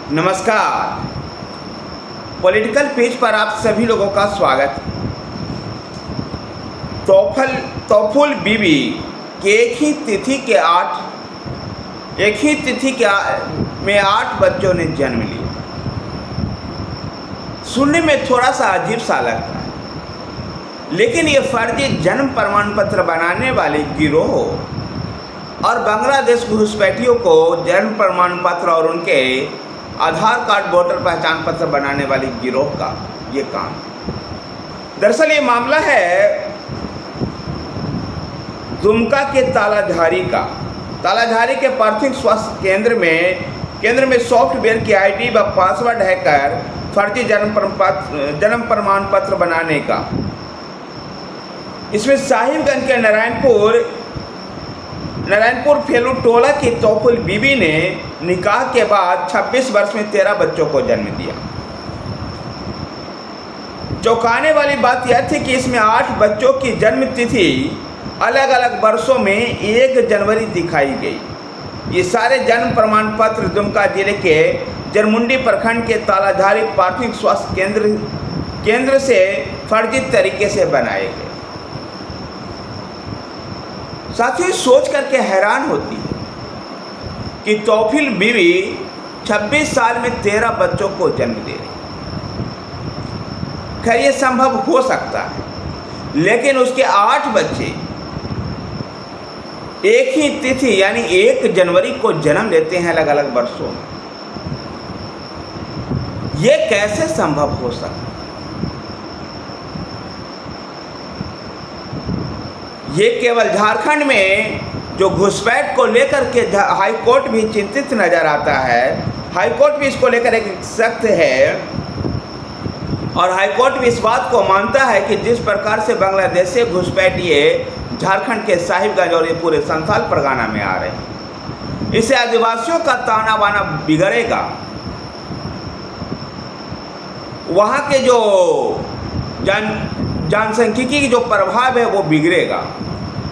नमस्कार। Political page पर आप सभी लोगों का स्वागत। तौफुल बीबी के एक ही तिथि में 8 बच्चों ने जन्म लिया। सुनने में थोड़ा सा अजीब सा लगता है, लेकिन ये फर्जी जन्म प्रमाण पत्र बनाने वाले गिरोह और बांग्लादेश घुसपैठियों को जन्म प्रमाण पत्र और उनके आधार कार्ड, वोटर पहचान पत्र बनाने वाली गिरोह का ये काम। दरअसल ये मामला है दुमका के तालाधारी के प्राथमिक स्वास्थ्य केंद्र में सॉफ्टवेयर की आईडी व पासवर्ड हैकर फर्जी जन्म प्रमाण पत्र बनाने का। इसमें साहिबगंज के नारायणपुर फेलू टोला की तौफुल बीबी ने निकाह के बाद 26 वर्ष में 13 बच्चों को जन्म दिया। चौंकाने वाली बात यह थी कि इसमें 8 बच्चों की जन्म तिथि अलग अलग वर्षों में 1 जनवरी दिखाई गई। ये सारे जन्म प्रमाण पत्र दुमका जिले के जरमुंडी प्रखंड के तालाधारी प्राथमिक स्वास्थ्य केंद्र से फर्जी तरीके से बनाए गए। साथियों, सोच करके हैरान होती है कि तौफुल बीबी 26 साल में 13 बच्चों को जन्म दे रही। खैर, ये संभव हो सकता है, लेकिन उसके 8 बच्चे एक ही तिथि यानी 1 जनवरी को जन्म लेते हैं अलग अलग वर्षों में। ये कैसे संभव हो सकता है? ये केवल झारखंड में जो घुसपैठ को लेकर के हाई कोर्ट भी चिंतित नजर आता है। हाई कोर्ट भी इसको लेकर एक सख्त है और हाई कोर्ट भी इस बात को मानता है कि जिस प्रकार से बांग्लादेश से घुसपैठिए झारखंड के साहिबगंज और ये पूरे संथाल परगना में आ रहे हैं, इससे आदिवासियों का ताना बाना बिगड़ेगा। वहाँ के जो जनसांख्यिकी की जो प्रभाव है वो बिगड़ेगा।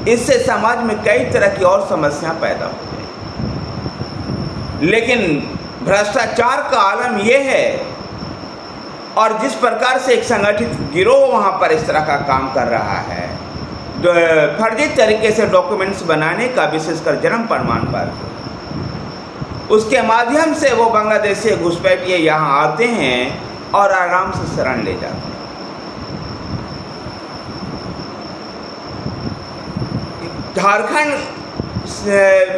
इससे समाज में कई तरह की और समस्याएं पैदा हो जाएंगी। लेकिन भ्रष्टाचार का आलम ये है और जिस प्रकार से एक संगठित गिरोह वहाँ पर इस तरह का काम कर रहा है, फर्जी तरीके से डॉक्यूमेंट्स बनाने का, विशेषकर जन्म प्रमाण पत्र, उसके माध्यम से वो बांग्लादेश से घुसपैठिए यहाँ आते हैं और आराम से शरण ले जाते हैं। झारखंड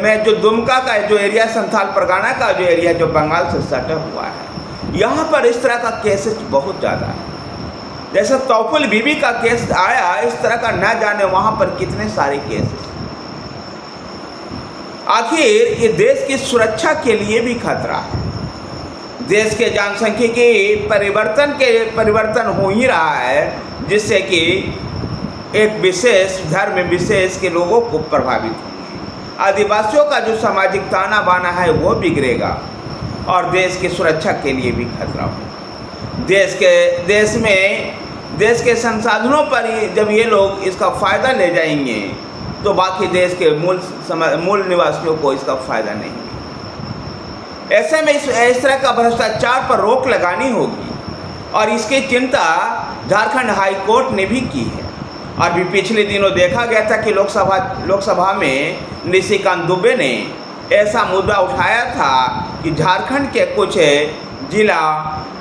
में जो दुमका का जो एरिया, संथाल परगना का जो एरिया जो बंगाल से सटा हुआ है, यहाँ पर इस तरह का केसेस बहुत ज़्यादा है। जैसे तौफुल बीबी का केस आया, इस तरह का न जाने वहाँ पर कितने सारे केसेस। आखिर ये देश की सुरक्षा के लिए भी खतरा है। देश के जनसांख्यिकी परिवर्तन हो ही रहा है, जिससे कि एक विशेष धर्म विशेष के लोगों को प्रभावित होंगे। आदिवासियों का जो सामाजिक ताना बाना है वो बिगड़ेगा और देश की सुरक्षा के लिए भी खतरा हो। देश के संसाधनों पर जब ये लोग इसका फ़ायदा ले जाएंगे तो बाकी देश के मूल निवासियों को इसका फ़ायदा नहीं मिलेगा। ऐसे में इस तरह का भ्रष्टाचार पर रोक लगानी होगी और इसकी चिंता झारखंड हाई कोर्ट ने भी की है। और भी पिछले दिनों देखा गया था कि लोकसभा में निशिकांत दुबे ने ऐसा मुद्दा उठाया था कि झारखंड के कुछ जिला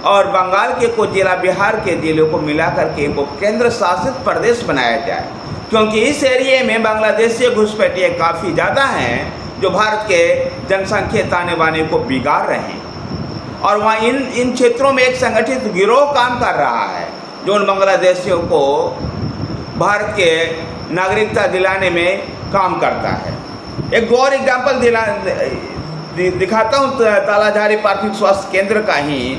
और बंगाल के कुछ जिला, बिहार के जिलों को मिलाकर के वो केंद्र शासित प्रदेश बनाया जाए, क्योंकि इस एरिए में बांग्लादेश से घुसपैठिए काफ़ी ज़्यादा हैं जो भारत के जनसंख्या ताने बाने को बिगाड़ रहे हैं। और वहाँ इन क्षेत्रों में एक संगठित गिरोह काम कर रहा है जो उन बांग्लादेशियों को भारत के नागरिकता दिलाने में काम करता है। एक और एग्जाम्पल दिखाता हूँ तालाधारी प्राथमिक स्वास्थ्य केंद्र का ही।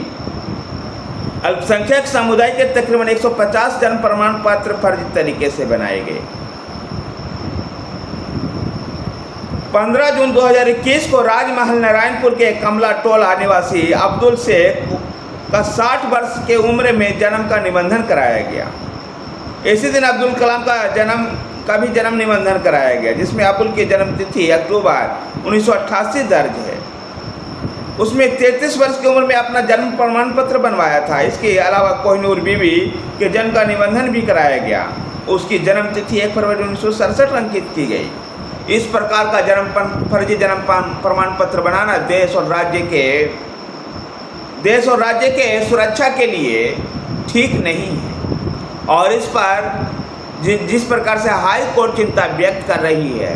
अल्पसंख्यक समुदाय के तकरीबन 150 जन्म प्रमाण पत्र फर्जी तरीके से बनाए गए। 15 जून 2021 को राजमहल नारायणपुर के कमला टोला निवासी अब्दुल शेख का 60 वर्ष के उम्र में जन्म का निबंधन कराया गया। इसी दिन अब्दुल कलाम का भी जन्म निबंधन कराया गया, जिसमें अब्दुल की जन्म तिथि अक्टूबर 1988 दर्ज है। उसमें 33 वर्ष की उम्र में अपना जन्म प्रमाण पत्र बनवाया था। इसके अलावा कोहिनूर बीवी के जन्म का निबंधन भी कराया गया। उसकी जन्म तिथि 1 फरवरी 1967 अंकित की गई। इस प्रकार का फर्जी जन्म प्रमाण पत्र बनाना देश और राज्य के सुरक्षा के लिए ठीक नहीं है। और इस पर जिस प्रकार से हाई कोर्ट चिंता व्यक्त कर रही है,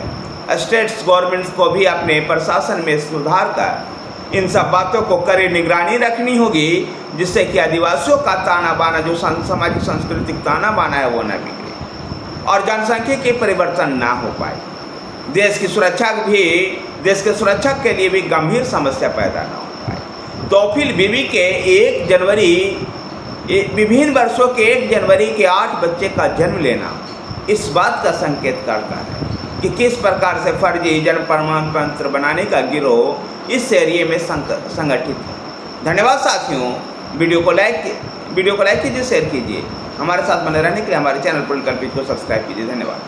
स्टेट्स गवर्नमेंट्स को भी अपने प्रशासन में सुधार कर इन सब बातों को कड़ी निगरानी रखनी होगी, जिससे कि आदिवासियों का ताना बाना, जो सामाजिक सांस्कृतिक ताना बाना है, वो न बिगड़े और जनसंख्या के परिवर्तन ना हो पाए। देश की सुरक्षा के लिए भी गंभीर समस्या पैदा ना हो पाए। तौफील बीवी के विभिन्न वर्षों के 1 जनवरी के 8 बच्चे का जन्म लेना इस बात का संकेत करता है कि किस प्रकार से फर्जी जन्म प्रमाण पत्र बनाने का गिरोह इस एरिया में संगठित है। धन्यवाद साथियों। वीडियो को लाइक कीजिए, शेयर कीजिए। हमारे साथ बने रहने के लिए हमारे चैनल पॉलिटिकल पेज को सब्सक्राइब कीजिए। धन्यवाद।